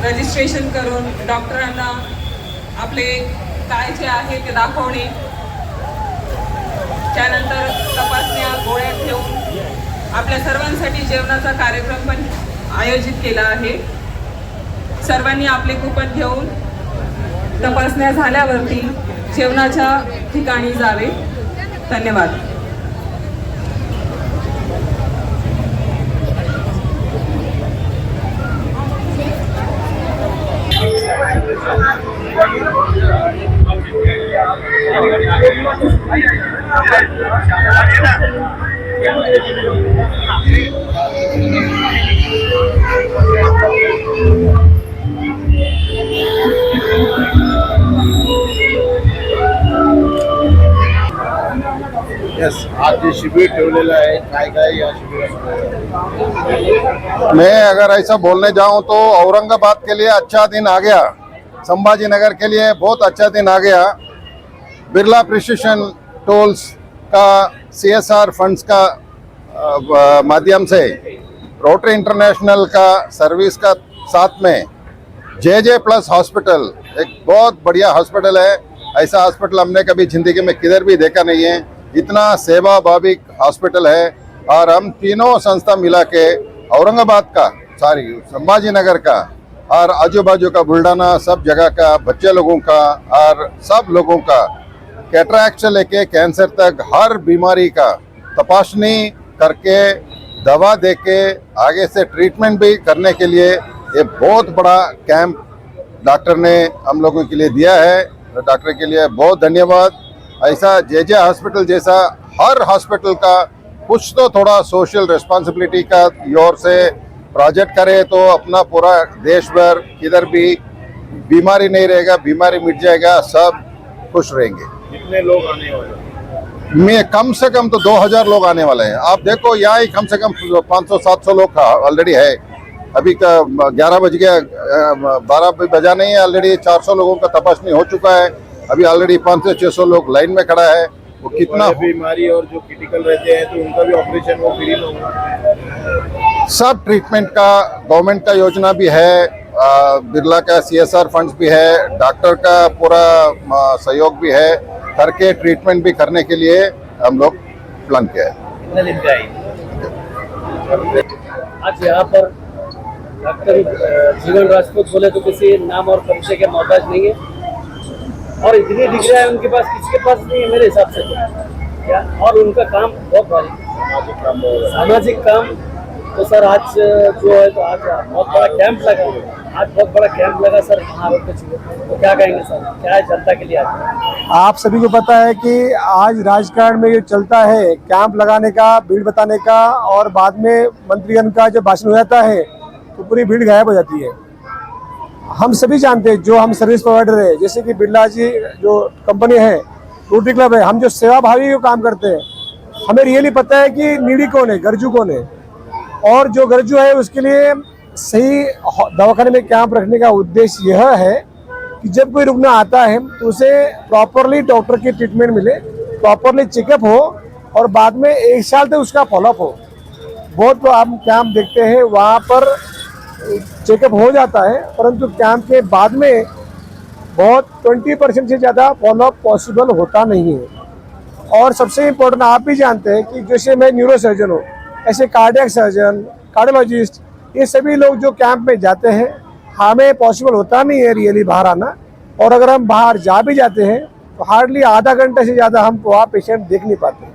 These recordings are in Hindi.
रजिस्ट्रेशन करून डॉक्टरांना आपले काय जे आहे ते दाखवणे, त्यानंतर तपासण्या गोळ्या ठेवून आपल्या सर्वांसाठी जेवणाचा कार्यक्रम पण आयोजित केला आहे। सर्वांनी आपले कूपन घेऊन तपासण्या झाल्यावरती जेवणाच्या ठिकाणी जावे। धन्यवाद। आज जे शिबिर ठेवलेलं आहे काय काय या शिबिरात? मैं अगर ऐसा बोलने जाऊं तो औरंगाबाद के लिए अच्छा दिन आ गया, संभाजी नगर के लिए बहुत अच्छा दिन आ गया। बिरला प्रिसिशन टोल्स का CSR फंड्स का माध्यम से रोटरी इंटरनेशनल का सर्विस का साथ में JJ प्लस हॉस्पिटल एक बहुत बढ़िया हॉस्पिटल है। ऐसा हॉस्पिटल हमने कभी जिंदगी में किधर भी देखा नहीं है। इतना सेवा भाविक हॉस्पिटल है और हम तीनों संस्था मिला के औरंगाबाद का, संभाजी नगर का और आजू बाजू का बुल्ढाना सब जगह का बच्चे लोगों का और सब लोगों का कैटरैक्ट से लेके कैंसर तक हर बीमारी का तपाशनी करके दवा दे के आगे से ट्रीटमेंट भी करने के लिए ये बहुत बड़ा कैंप डॉक्टर ने हम लोगों के लिए दिया है। डॉक्टर के लिए बहुत धन्यवाद। ऐसा JJ हॉस्पिटल जैसा हर हॉस्पिटल का कुछ तो थोड़ा सोशल रिस्पॉन्सिबिलिटी का ओर से प्रोजेक्ट करे तो अपना पूरा देश भर किधर भी बीमारी नहीं रहेगा, बीमारी मिट जाएगा, सब खुश रहेंगे। कितने लोग आने वाले? मैं कम से कम तो 2000 लोग आने वाले हैं। आप देखो यहाँ ही कम से कम 500-700 लोग ऑलरेडी है। अभी का 11 बज गया, 12 बजा नहीं है, ऑलरेडी 400 लोगों का तपासनी हो चुका है। अभी ऑलरेडी 500-600 लोग लाइन में खड़ा है। वो कितना बीमारी और जो क्रिटिकल रहते हैं तो उनका भी ऑपरेशन वो फ्री होगा। सब ट्रीटमेंट का गवर्नमेंट का योजना भी है, बिरला का CSR फंड्स भी है, डॉक्टर का पूरा सहयोग भी है, करके ट्रीटमेंट भी करने के लिए हम लोग प्लान किया है। कितने दिन का है आज यहाँ पर? डॉक्टर जीवन राजपूत बोले तो किसी नाम और परिचय के मोहताज नहीं है और इतनी डिग्रियां है उनके पास, किसी के पास नहीं है मेरे हिसाब से तो क्या। और उनका काम बहुत भारी सामाजिक काम। तो सर आज जो है तो आज बहुत बड़ा कैंप लगा, सर महारोग तो क्या कहेंगे सर, क्या है जनता के लिए आज? आप सभी को पता है कि आज राजकारण में ये चलता है कैंप लगाने का, भीड़ बताने का, और बाद में मंत्रीगण का जब भाषण हो जाता है तो पूरी भीड़ गायब हो जाती है। हम सभी जानते हैं जो हम सर्विस प्रोवाइडर है, जैसे कि बिरला जी जो कंपनी है, रोटरी क्लब है, हम जो सेवा भावी को काम करते हैं, हमें रियली पता है कि नीडी कौन है, गरजू कौन है, और जो गरजू है उसके लिए सही दवाखाने में कैंप रखने का उद्देश्य यह है कि जब कोई रुग्ण आता है तो उसे प्रॉपरली डॉक्टर की ट्रीटमेंट मिले, प्रॉपरली चेकअप हो और बाद में 1 साल तक उसका फॉलोअप हो। बहुत तो आप कैंप देखते हैं वहाँ पर चेकअप हो जाता है, परंतु कैंप के बाद में बहुत 20% से ज़्यादा फॉलोअप पॉसिबल होता नहीं है। और सबसे इम्पोर्टेंट आप भी जानते हैं कि जैसे मैं न्यूरो सर्जन हूँ, ऐसे कार्डियक सर्जन, कार्डियोलॉजिस्ट, ये सभी लोग जो कैंप में जाते हैं, हमें पॉसिबल होता नहीं है रियली बाहर आना। और अगर हम बाहर जा भी जाते हैं तो हार्डली आधा घंटे से ज़्यादा हम वहाँ पेशेंट देख नहीं पाते।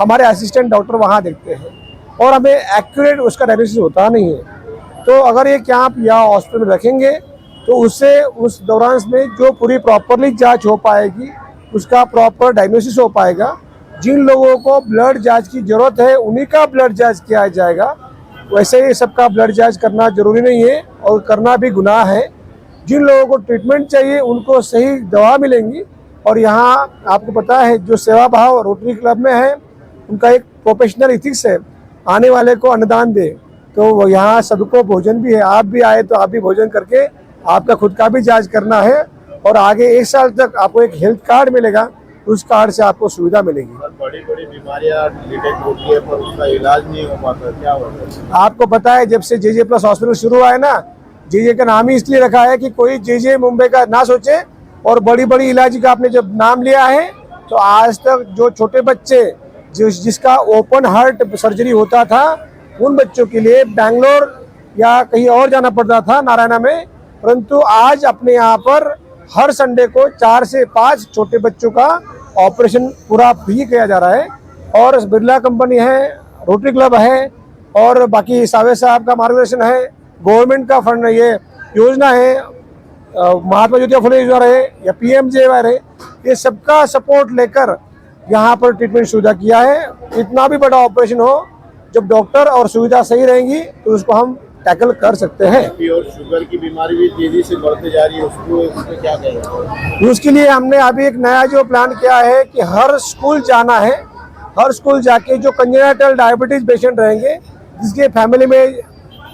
हमारे असिस्टेंट डॉक्टर वहाँ देखते हैं और हमें एक्यूरेट उसका डायग्नोसिस होता नहीं है। तो अगर ये कैंप या हॉस्पिटल में रखेंगे तो उससे उस दौरान में जो पूरी प्रॉपरली जांच हो पाएगी, उसका प्रॉपर डायग्नोसिस हो पाएगा। जिन लोगों को ब्लड जांच की ज़रूरत है उन्हीं का ब्लड जांच किया जाएगा। वैसे ही सबका ब्लड जांच करना जरूरी नहीं है और करना भी गुनाह है। जिन लोगों को ट्रीटमेंट चाहिए उनको सही दवा मिलेंगी। और यहाँ आपको पता है जो सेवा भाव रोटरी क्लब में है, उनका एक प्रोफेशनल इथिक्स है, आने वाले को अन्नदान दे। तो यहाँ सबको भोजन भी है, आप भी आए तो आप भी भोजन करके आपका खुद का भी जांच करना है और आगे 1 साल तक आपको एक हेल्थ कार्ड मिलेगा, उस कार्ड से आपको सुविधा मिलेगी। बड़ी बड़ी बीमारियां डिटेक्ट होती है पर उसका इलाज नहीं हो पाता, क्या होता है? आपको पता है जब से JJ प्लस हॉस्पिटल शुरू हुआ है ना, जे का नाम ही इसलिए रखा है कि कोई जे मुंबई का ना सोचे, और बड़ी बड़ी इलाज का आपने जब नाम लिया है तो आज तक जो छोटे बच्चे जिसका ओपन हार्ट सर्जरी होता था उन बच्चों के लिए बेंगलोर या कहीं और जाना पड़ता था नारायणा में, परंतु आज अपने यहाँ पर हर संडे को 4 से 5 छोटे बच्चों का ऑपरेशन पूरा फ्री किया जा रहा है। और बिरला कंपनी है, रोटरी क्लब है, और बाकी सावे साहब का मार्गदर्शन है, गवर्नमेंट का फंड ये योजना है, महात्मा ज्योतिबा फुले योजना रहे या PMJY रहे, ये सबका सपोर्ट लेकर यहाँ पर ट्रीटमेंट सुविधा किया है। इतना भी बड़ा ऑपरेशन हो, जब डॉक्टर और सुविधा सही रहेंगी तो उसको हम टैकल कर सकते हैं। और शुगर की बीमारी भी तेजी से बढ़ते जा रही है, उसको क्या कहेंगे? उसके लिए हमने अभी एक नया जो प्लान किया है कि हर स्कूल जाना है, हर स्कूल जाके जो कंजेनिटल डायबिटीज पेशेंट रहेंगे जिसके फैमिली में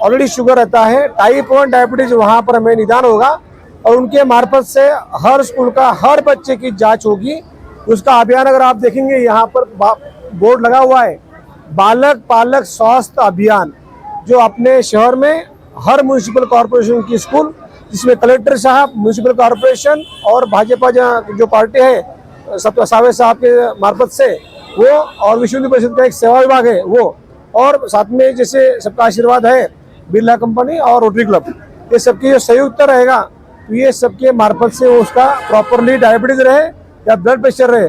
ऑलरेडी शुगर रहता है, टाइप 1 डायबिटीज वहाँ पर हमें निदान होगा और उनके मार्फत से हर स्कूल का हर बच्चे की जांच होगी। उसका अभियान अगर आप देखेंगे यहाँ पर बोर्ड लगा हुआ है, बालक पालक स्वास्थ्य अभियान, जो अपने शहर में हर म्यूनिसिपल कॉरपोरेशन की स्कूल जिसमें कलेक्टर साहब, म्यूनिसिपल कॉरपोरेशन और भाजपा जो पार्टी है सावे साहब के मार्फत से वो, और विश्व हिंदू परिषद का एक सेवा विभाग है वो, और साथ में जैसे सबका आशीर्वाद है, बिरला कंपनी और रोटरी क्लब, ये सबकी जो संयुक्त रहेगा तो ये सबके मार्फत से वो उसका प्रॉपरली डायबिटीज रहे या ब्लड प्रेशर रहे,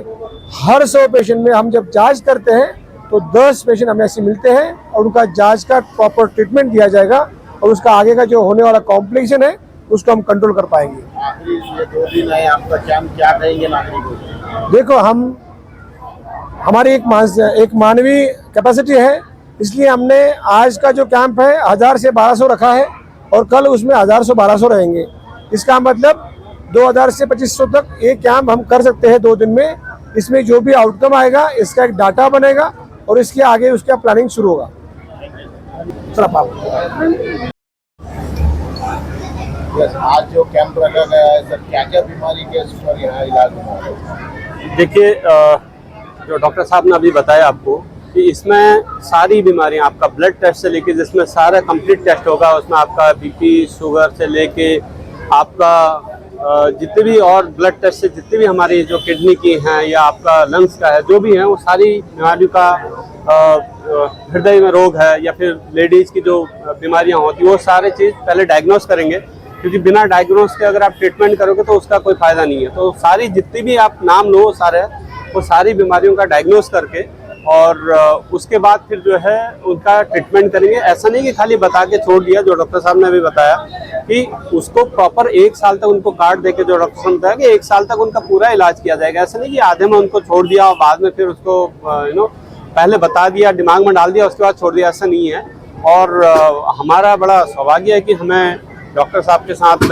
हर 100 पेशेंट में हम जब जांच करते हैं तो 10 पेशेंट हमें ऐसे मिलते हैं और उनका जांच का प्रॉपर ट्रीटमेंट दिया जाएगा और उसका आगे का जो होने वाला कॉम्प्लिकेशन है उसको हम कंट्रोल कर पाएंगे। आखिरी ये 2 दिन है आपका कैंप, क्या कहेंगे नागरिकों को? देखो, हमारी एक मानवीय कैपेसिटी है, इसलिए हमने आज का जो कैंप है 1000 से 1200 रखा है और कल उसमें 1000 से 1200 रहेंगे। इसका मतलब 2000 से 2500 तक एक कैंप हम कर सकते हैं 2 दिन में। इसमें जो भी आउटकम आएगा इसका एक डाटा बनेगा और इसके आगे उसका प्लानिंग शुरू होगा। आज जो कैंप रखा गया है सर, क्या क्या बीमारी के इस पर यहाँ इलाज होगा? देखिए, जो डॉक्टर साहब ने अभी बताया आपको कि इसमें सारी बीमारियां, आपका ब्लड टेस्ट से लेके जिसमें सारा कंप्लीट टेस्ट होगा, उसमें आपका BP शुगर से लेके आपका जितने भी और ब्लड टेस्ट से जितने भी हमारी जो किडनी की हैं या आपका लंग्स का है, जो भी है वो सारी बीमारियों का, हृदय में रोग है या फिर लेडीज़ की जो बीमारियां होती हैं वो सारे चीज़ पहले डायग्नोस करेंगे, क्योंकि बिना डायग्नोस के अगर आप ट्रीटमेंट करोगे तो उसका कोई फ़ायदा नहीं है। तो सारी जितनी भी आप नाम लो वो सारी बीमारियों का डायग्नोस करके और उसके बाद फिर जो है उनका ट्रीटमेंट करेंगे। ऐसा नहीं कि खाली बता के छोड़ दिया, जो डॉक्टर साहब ने अभी बताया कि उसको प्रॉपर 1 साल तक उनको कार्ड देके, जो डॉक्टर साहब ने बताया कि 1 साल तक उनका पूरा इलाज किया जाएगा। ऐसा नहीं कि आधे में उनको छोड़ दिया और बाद में फिर उसको पहले बता दिया, दिमाग में डाल दिया, उसके बाद छोड़ दिया, ऐसा नहीं है। और हमारा बड़ा सौभाग्य है कि हमें डॉक्टर साहब के साथ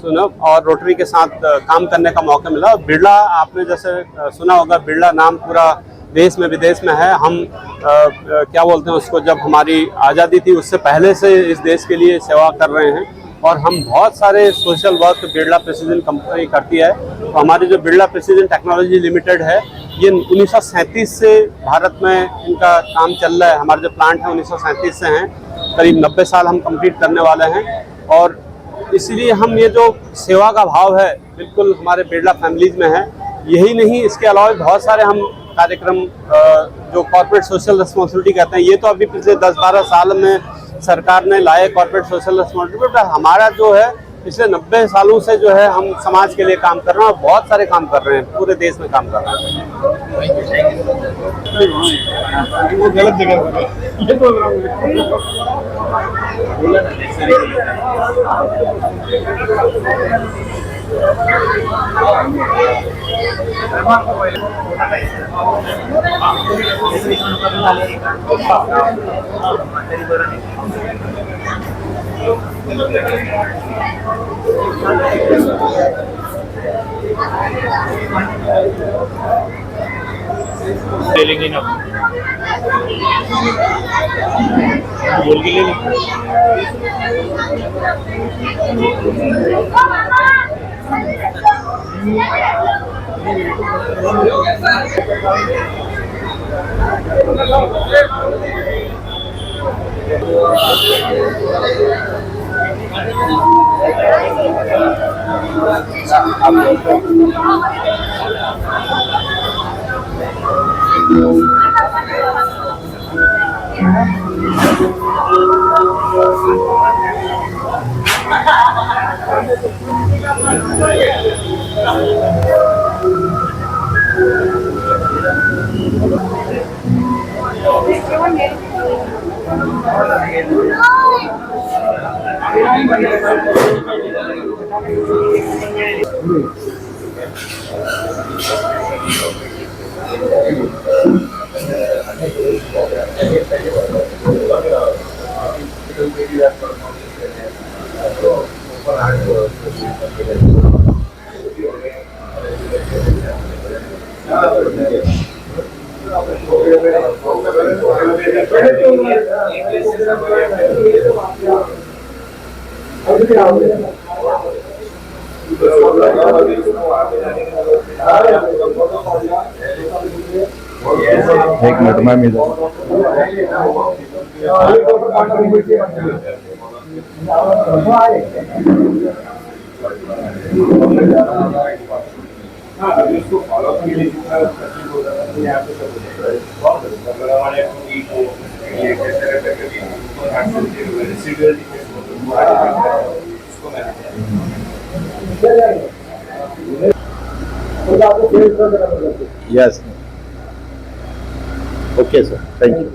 और रोटरी के साथ काम करने का मौका मिला। बिरला, आपने जैसे सुना होगा, बिरला नाम पूरा देश में विदेश में है। हम क्या बोलते हैं उसको, जब हमारी आज़ादी थी उससे पहले से इस देश के लिए सेवा कर रहे हैं और हम बहुत सारे social work Birla precision company करती है। तो हमारी जो बिरला प्रिसीजन टेक्नोलॉजी लिमिटेड है, ये 1937 से भारत में इनका काम चल रहा है। हमारे जो प्लांट हैं 1937 से हैं, करीब 90 साल हम कंप्लीट करने वाले हैं। और इसलिए हम ये जो सेवा का भाव है बिल्कुल हमारे बिरला फैमिलीज में है। यही नहीं, इसके अलावा बहुत सारे हम कार्यक्रम जो कॉर्पोरेट सोशल रिस्पॉन्सिबिलिटी कहते हैं, ये तो अभी पिछले 10-12 साल में सरकार ने लाए कॉर्पोरेट सोशल रिस्पॉन्सिबिलिटी, बट हमारा जो है पिछले 90 सालों से जो है हम समाज के लिए काम कर रहे हैं और बहुत सारे काम कर रहे हैं, पूरे देश में काम कर रहे हैं। वो गलत जगह ले लेंगे ना, बोल के ले लेंगे। एक मिनट में मिल yes okay sir thank you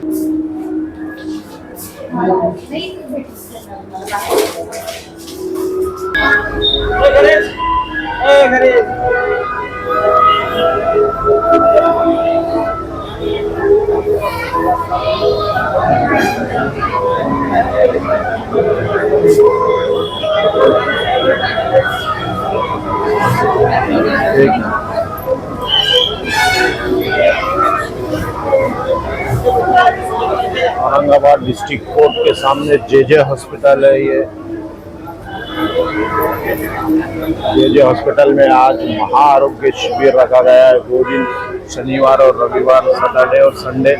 Aurangabad district court के सामने जे हॉस्पिटल है। ये जे हॉस्पिटल में आज महा आरोग्य शिविर रखा गया है। 2 दिन शनिवार और रविवार, सैटरडे और संडे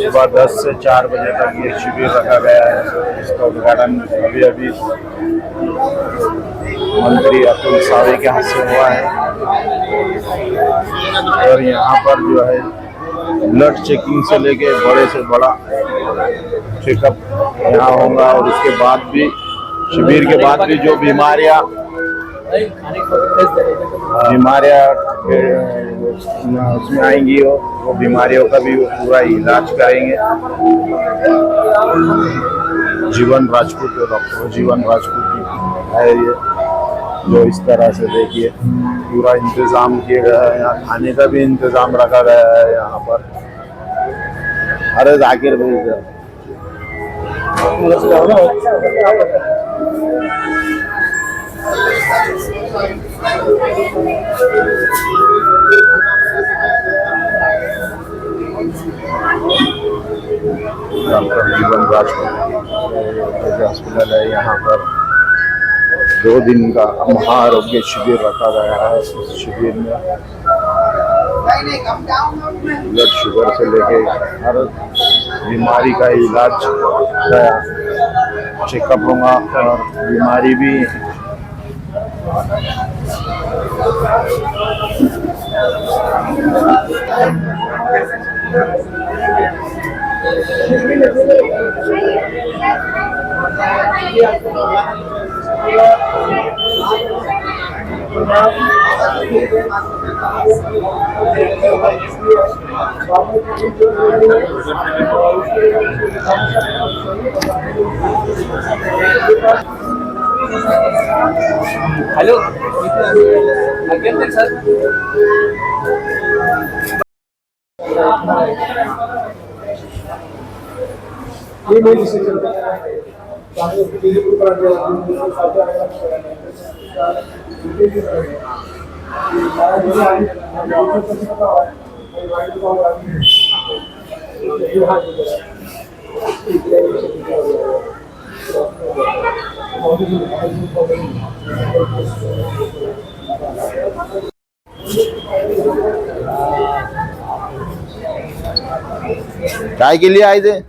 सुबह 10 से 4 बजे तक ये शिविर रखा गया है। इसका उद्घाटन अभी मंत्री अतुल सावे के हाथ से हुआ है। और यहाँ पर जो है ब्लड चेकिंग से लेके बड़े से बड़ा चेकअप यहाँ होगा। और उसके बाद भी शिविर के बाद भी जो बीमारियाँ उसमें आएंगी वो बीमारियों का भी वो पूरा इलाज करेंगे। जीवन राजपूत, डॉक्टर जीवन राजपूत है ये, जो इस तरह से देखिए पूरा इंतजाम किया गया है। यहाँ खाने का भी इंतजाम रखा गया है यहाँ पर। अरे जाकिर भाई डॉक्टर जीवन राजपूत हॉस्पिटल है। यहाँ पर 2 दिन का महाआरोग्य शिविर रखा गया है। इस शिविर में ब्लड शुगर से लेके हर बीमारी का इलाज का चेकअप होगा। और बीमारी भी हेलो अगेन सर ये मेरी डिसीजन काय के लिए आए थे?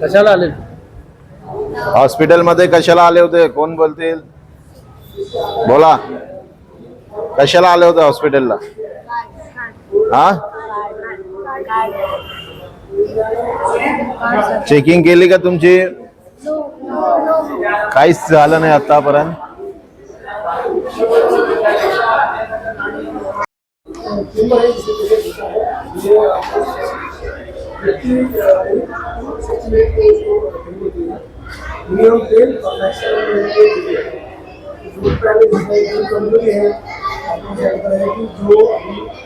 कशाला आले हॉस्पिटलमध्ये कशाला आले होते? कोण बोलतील? बोला, कशाला आले होते हॉस्पिटलला? हा, चेकिंग केली का तुमची? काहीच झालं नाही आतापर्यंत. मिनिमम पेन और मैक्सिमम पहले कमजोरी है आपको क्या लगता है कि जो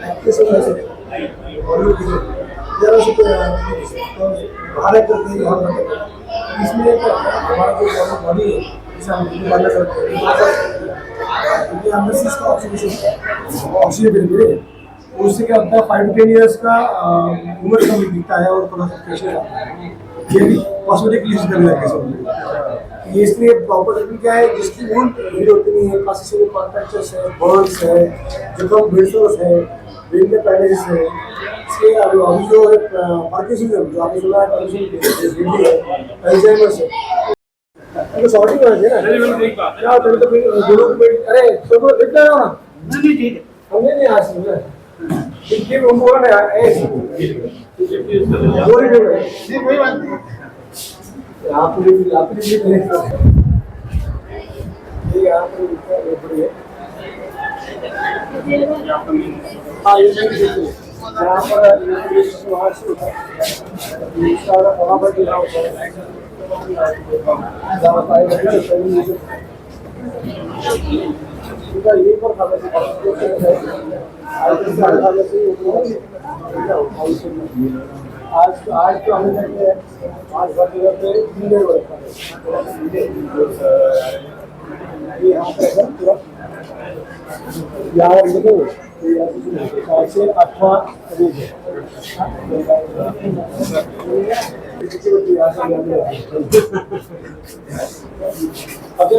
आपके समय से जरा से बाहर करते हैं इसमें हमारा जो बॉडी है जिसे हम मानना करते हैं क्योंकि अंदर से इसका ऑक्सीजन मिले उससे क्या होता है 5 to 10 ईयर्स का उम्र कम दिखता है और थोड़ा सा प्रेशर आता है ये भी कॉस्मेटिकली करने लगे सब ये इसलिए प्रॉपर ट्रीटमेंट क्या है जिसकी वुंड हील होती नहीं है काफी सारे कॉन्ट्रैक्चर्स है बर्न्स है जो ब्रेसलेस है ब्रेन में पैरालिसिस है इसके अभी जो है पार्किंसनिज्म जो आपने सुना है अल्जाइमर्स है तो सॉर्टिंग होना चाहिए ना क्या होता है तो फिर दोनों को अरे तो इतना ना नहीं ठीक है हमने नहीं आज सुना ठीक है हम बोल रहे हैं ऐसे कोई बात नहीं आप भी ये आप बढ़िया हाँ ये यहाँ पर वहाँ से इसका वहाँ पर भी होता है ये पर खाने से आज तो हमें आज भर जगह पे 3 देर बढ़ता है ये यहाँ पे पूरा यहाँ देखो से 18 करीब है अब